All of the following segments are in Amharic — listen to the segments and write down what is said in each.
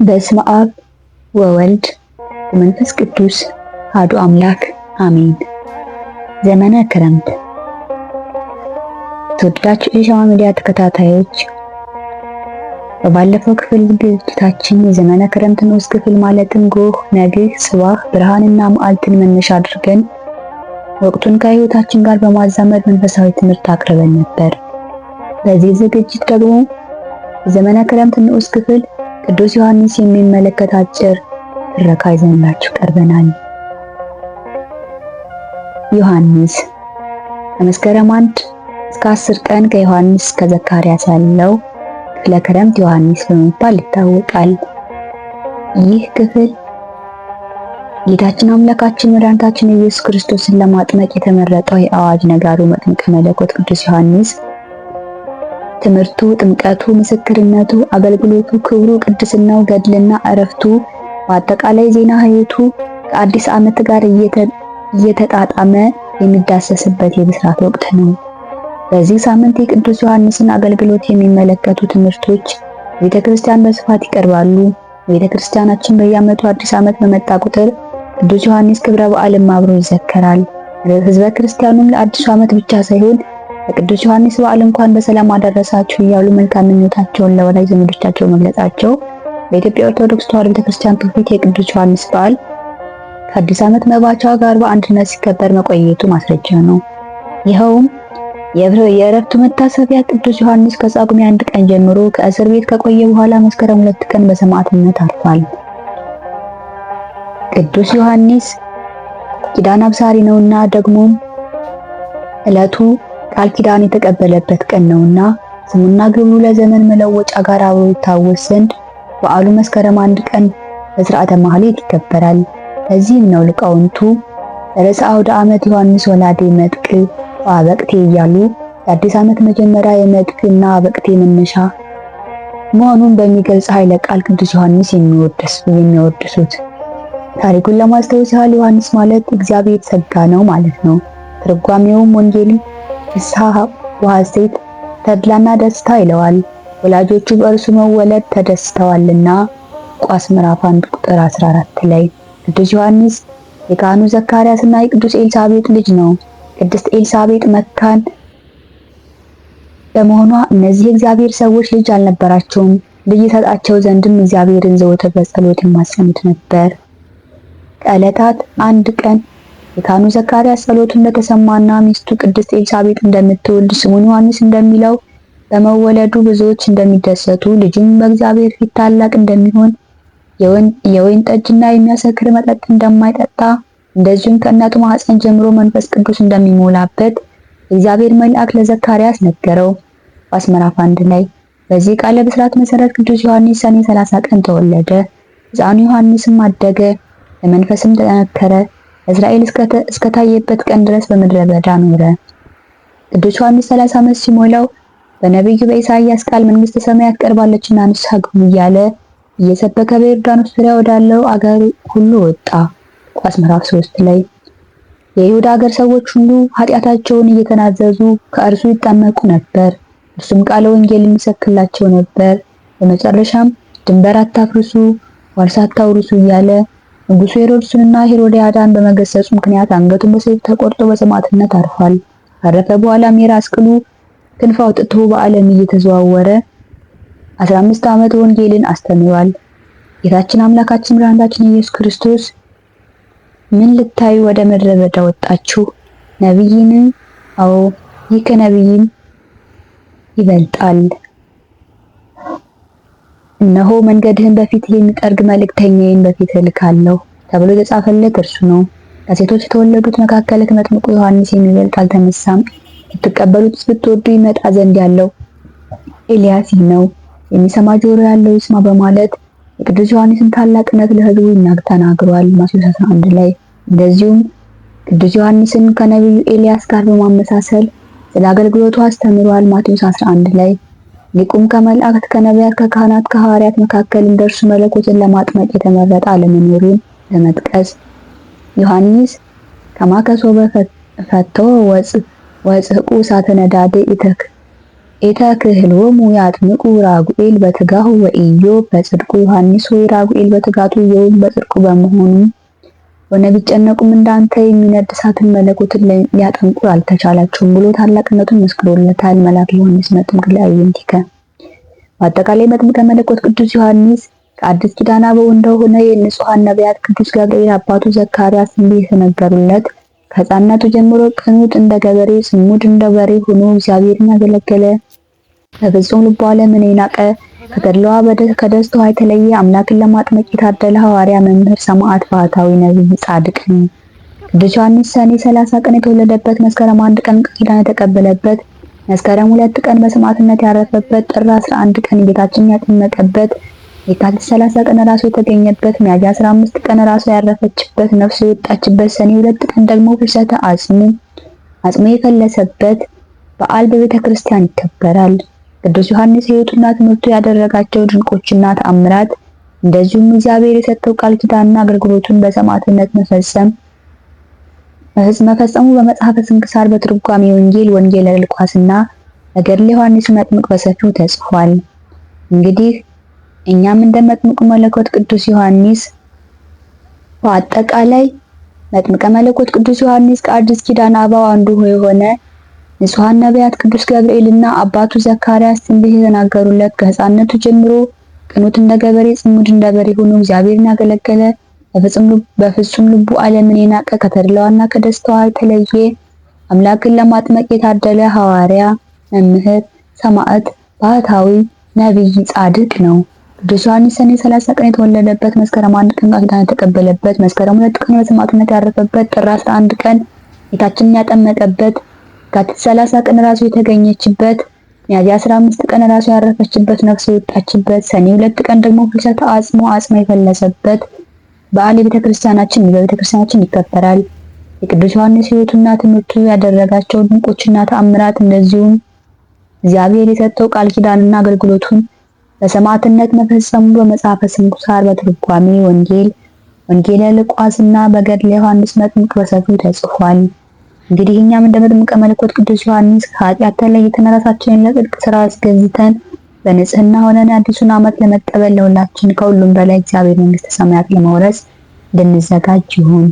በስመ አብ ወወልድ ወመንፈስ ቅዱስ አሐዱ አምላክ አሜን። ዘመነ ክረምት። ተወዳጅ የሸዋ ሚዲያ ተከታታዮች በባለፈው ክፍል ዝግጅታችን የዘመነ ክረምት ንዑስ ክፍል ማለትም ጎህ፣ ነግህ፣ ጽባህ፣ ብርሃንና መዓልትን መነሻ አድርገን ወቅቱን ከህይወታችን ጋር በማዛመድ መንፈሳዊ ትምህርት አቅርበን ነበር። በዚህ ዝግጅት ደግሞ የዘመነ ክረምት ንዑስ ክፍል ቅዱስ ዮሐንስ የሚመለከት አጭር ትረካ ይዘንላችሁ ቀርበናል። ዮሐንስ ከመስከረም 1 እስከ 10 ቀን ከዮሐንስ እስከ ዘካርያስ ያለው ክፍለ ክረምት ዮሐንስ በመባል ይታወቃል። ይህ ክፍል ጌታችን አምላካችን መድኃኒታችን ኢየሱስ ክርስቶስን ለማጥመቅ የተመረጠው የአዋጅ ነጋሪው መጥምቀ መለኮት ቅዱስ ዮሐንስ ትምህርቱ፣ ጥምቀቱ፣ ምስክርነቱ፣ አገልግሎቱ፣ ክብሩ፣ ቅድስናው፣ ገድልና ዕረፍቱ በአጠቃላይ ዜና ሕይወቱ ከአዲስ ዓመት ጋር እየተጣጣመ የሚዳሰስበት የብስራት ወቅት ነው። በዚህ ሳምንት የቅዱስ ዮሐንስን አገልግሎት የሚመለከቱ ትምህርቶች ቤተክርስቲያን በስፋት ይቀርባሉ። ቤተክርስቲያናችን በየዓመቱ አዲስ ዓመት በመጣ ቁጥር ቅዱስ ዮሐንስ ክብረ በዓልም አብሮ ይዘከራል። ሕዝበ ክርስቲያኑም ለአዲሱ ዓመት ብቻ ሳይሆን ለቅዱስ ዮሐንስ በዓል እንኳን በሰላም አደረሳችሁ እያሉ መልካም ምኞታቸውን ለወዳጅ ዘመዶቻቸው መግለጻቸው በኢትዮጵያ ኦርቶዶክስ ተዋሕዶ ቤተክርስቲያን ትውፊት የቅዱስ ዮሐንስ በዓል ከአዲስ ዓመት መባቻ ጋር በአንድነት ሲከበር መቆየቱ ማስረጃ ነው። ይኸውም የዕረፍቱ መታሰቢያ ቅዱስ ዮሐንስ ከጳጉሜ 1 ቀን ጀምሮ ከእስር ቤት ከቆየ በኋላ መስከረም 2 ቀን በሰማዕትነት አርፏል። ቅዱስ ዮሐንስ ኪዳን አብሳሪ ነውና ደግሞም ዕለቱ ቃል ኪዳን የተቀበለበት ቀን ነውና ስሙና ግብሩ ለዘመን መለወጫ ጋር አብሮ ይታወስ ዘንድ በዓሉ መስከረም 1 ቀን በሥርዓተ ማህሌት ይከበራል። ለዚህም ነው ሊቃውንቱ ርዕሰ አውደ ዓመት ዮሐንስ ወላዴ መጥቅ ወአበቅቴ እያሉ የአዲስ ዓመት መጀመሪያ የመጥቅና አበቅቴ መነሻ መሆኑን በሚገልጽ ኃይለ ቃል ቅዱስ ዮሐንስ የሚወድሱት። ታሪኩን ለማስታወስ ያህል ዮሐንስ ማለት እግዚአብሔር ጸጋ ነው ማለት ነው። ትርጓሜውም ወንጌል ፍስሐ ወሐሴት ተድላና ደስታ ይለዋል። ወላጆቹ በእርሱ መወለድ ተደስተዋልና ሉቃስ ምዕራፍ 1 ቁጥር 14 ላይ። ቅዱስ ዮሐንስ የካህኑ ዘካርያስና የቅዱስ ኤልሳቤጥ ልጅ ነው። ቅድስት ኤልሳቤጥ መካን በመሆኗ እነዚህ የእግዚአብሔር ሰዎች ልጅ አልነበራቸውም። ልጅ ይሰጣቸው ዘንድም እግዚአብሔርን ዘወትር በጸሎት ይማጸኑት ነበር። ከዕለታት አንድ ቀን የካህኑ ዘካርያስ ጸሎቱ እንደተሰማና ሚስቱ ቅድስት ኤልሳቤጥ እንደምትወልድ ስሙን ዮሐንስ እንደሚለው በመወለዱ ብዙዎች እንደሚደሰቱ ልጁም በእግዚአብሔር ፊት ታላቅ እንደሚሆን የወይን ጠጅና የሚያሰክር መጠጥ እንደማይጠጣ እንደዚሁም ከእናቱ ማኅፀን ጀምሮ መንፈስ ቅዱስ እንደሚሞላበት የእግዚአብሔር መልአክ ለዘካርያስ ነገረው። ሉቃስ ምዕራፍ 1 ላይ። በዚህ ቃለ ብስራት መሰረት ቅዱስ ዮሐንስ ሰኔ 30 ቀን ተወለደ። ሕፃኑ ዮሐንስም አደገ፣ በመንፈስም ተጠነከረ። እስራኤል እስከታየበት ቀን ድረስ በምድረ በዳ ኖረ። ቅዱስ ዮሐንስ 30 ዓመት ሲሞላው በነቢዩ በኢሳይያስ ቃል መንግሥተ ሰማያት ቀርባለችና ንስሐ ግቡ እያለ እየሰበከ በዮርዳኖስ ዙሪያ ወዳለው አገር ሁሉ ወጣ። ሉቃስ ምዕራፍ 3 ላይ። የይሁዳ አገር ሰዎች ሁሉ ኃጢአታቸውን እየተናዘዙ ከእርሱ ይጠመቁ ነበር። እርሱም ቃለ ወንጌልን ይሰብክላቸው ነበር። በመጨረሻም ድንበር አታፍርሱ፣ ዋርሳ አታውርሱ እያለ ንጉሡ ሄሮድስንና ሄሮድያዳን በመገሰጹ ምክንያት አንገቱን በሰይፍ ተቆርጦ በሰማዕትነት አርፏል። ካረፈ በኋላም የራስ ቅሉ ክንፍ አውጥቶ በዓለም እየተዘዋወረ 15 ዓመት ወንጌልን አስተምሯል። ጌታችን አምላካችን መድኃኒታችን ኢየሱስ ክርስቶስ ምን ልታዩ ወደ ምድረ በዳ ወጣችሁ? ነቢይን? አዎ ይህ ከነቢይም ይበልጣል። እነሆ መንገድህን በፊትህ የሚጠርግ መልእክተኛዬን በፊትህ እልካለሁ ተብሎ የተጻፈለት እርሱ ነው። ከሴቶች የተወለዱት መካከል ከመጥምቁ ዮሐንስ የሚበልጥ አልተነሳም። ብትቀበሉት ብትወዱ ይመጣ ዘንድ ያለው ኤልያስ ነው። የሚሰማ ጆሮ ያለው ይስማ በማለት የቅዱስ ዮሐንስን ታላቅነት ለሕዝቡ ተናግሯል። ማቴዎስ 11 ላይ። እንደዚሁም ቅዱስ ዮሐንስን ከነቢዩ ኤልያስ ጋር በማመሳሰል ስለ አገልግሎቱ አስተምሯል። ማቴዎስ 11 ላይ። ሊቁም ከመላእክት ከነቢያት ከካህናት ከሐዋርያት መካከል እንደርሱ መለኮትን ለማጥመቅ የተመረጠ አለመኖሩን ለመጥቀስ ዮሐንስ ከማከሶ በፈቶ ወጽሕቁ እሳተ ነዳዴ ኢተክህሎሙ ያጥምቁ ራጉኤል በትጋሁ ወኢዮብ በጽድቁ። ዮሐንስ ሆይ ራጉኤል በትጋቱ ኢዮብ በጽድቁ በመሆኑ ሆነ ቢጨነቁም እንዳንተ የሚነድ እሳትን መለኮትን ሊያጠምቁ አልተቻላቸውም ብሎ ታላቅነቱን መስክሮለታል። መልአከ ዮሐንስ መጥምቅ ለአዕይንቲከ። በአጠቃላይ መጥምቀ መለኮት ቅዱስ ዮሐንስ ከአዲስ ኪዳን አበው እንደሆነ የንጹሐን ነቢያት ቅዱስ ገብርኤል አባቱ ዘካርያስ እንዲህ የተነገሩለት ከሕፃንነቱ ጀምሮ ቅኑት እንደ ገበሬ ጽሙድ እንደ በሬ ሆኖ እግዚአብሔርን ያገለገለ በፍጹም ልቡ ዓለምን የናቀ ከገድለዋ ከደስታዋ የተለየ አምላክን ለማጥመቅ የታደለ ሐዋርያ፣ መምህር፣ ሰማዕት፣ ባህታዊ፣ ነቢይ፣ ጻድቅ ነው። ቅዱስ ዮሐንስ ሰኔ 30 ቀን የተወለደበት፣ መስከረም 1 ቀን ቃል ኪዳን የተቀበለበት፣ መስከረም 2 ቀን በሰማዕትነት ያረፈበት፣ ጥር 11 ቀን ጌታችንን ያጠመቀበት፣ የካቲት 30 ቀን ራሱ የተገኘበት፣ ሚያዝያ 15 ቀን ራሱ ያረፈችበት፣ ነፍሱ የወጣችበት፣ ሰኔ 2 ቀን ደግሞ ፍልሰተ አጽሙ የፈለሰበት በዓል በቤተ ክርስቲያን ይከበራል። ቅዱስ ዮሐንስ ሕይወቱና ትምህርቱ ያደረጋቸው ድንቆችና ተአምራት እንደዚሁም እግዚአብሔር የሰጠው ቃል ኪዳንና አገልግሎቱን በሰማዕትነት መፈጸሙ በመጽሐፈ ስንክሳር፣ በትርጓሜ ወንጌል፣ ወንጌለ ሉቃስና በገድለ ዮሐንስ መጥምቅ በሰፊው ተጽፏል። እንግዲህ እኛም እንደ መጥምቁ መለኮት ቅዱስ ዮሐንስ በአጠቃላይ መጥምቀ መለኮት ቅዱስ ዮሐንስ ከአዲስ ኪዳን አበው አንዱ የሆነ ንጹሐን ነቢያት ቅዱስ ገብርኤልና አባቱ ዘካርያስ ትንቢት የተናገሩለት ከሕፃንነቱ ጀምሮ ቅኑት እንደ ገበሬ ጽሙድ እንደ በሬ ሆኖ እግዚአብሔርን ያገለገለ በፍጹም ልቡ ዓለምን የናቀ ከተድላዋና ከደስታዋ የተለየ አምላክን ለማጥመቅ የታደለ ሐዋርያ፣ መምህር፣ ሰማዕት፣ ባህታዊ፣ ነቢይ፣ ጻድቅ ነው። ቅዱስ ዮሐንስ ሰኔ 30 ቀን የተወለደበት፣ መስከረም 1 ቀን ቃል ኪዳን የተቀበለበት፣ መስከረም 2 ቀን በሰማዕትነት ያረፈበት፣ ጥር 11 ቀን ጌታችንን ያጠመቀበት፣ የካቲት 30 ቀን ራሱ የተገኘችበት፣ ሚያዝያ 15 ቀን ራሱ ያረፈችበት፣ ነፍሱ የወጣችበት፣ ሰኔ 2 ቀን ደግሞ ፍልሰተ አጽሙ የፈለሰበት በዓል በቤተክርስቲያናችን ይከበራል። የቅዱስ ዮሐንስ ሕይወቱና ትምህርቱ ያደረጋቸው ድንቆችና ተአምራት እንደዚሁም እግዚአብሔር የሰጠው ቃል ኪዳንና አገልግሎቱን በሰማዕትነት መፈጸሙ በመጽሐፈ ስንክሳር፣ በትርጓሜ ወንጌል፣ ወንጌለ ሉቃስና በገድለ ዮሐንስ መጥምቅ በሰፊው ተጽፏል። እንግዲህ እኛም እንደ መጥምቀ መለኮት ቅዱስ ዮሐንስ ከኃጢአት ተለይተን ራሳችንን ለጽድቅ ሥራ አስገዝተን በንጽህና ሆነን አዲሱን ዓመት ለመቀበል ለሁላችን ከሁሉም በላይ እግዚአብሔር መንግሥተ ሰማያት ለመውረስ እንድንዘጋጅ ይሁን።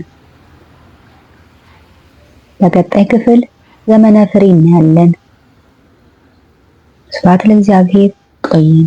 በቀጣይ ክፍል ዘመነ ፍሬ እናያለን። ስብሐት ለእግዚአብሔር። ቆይን።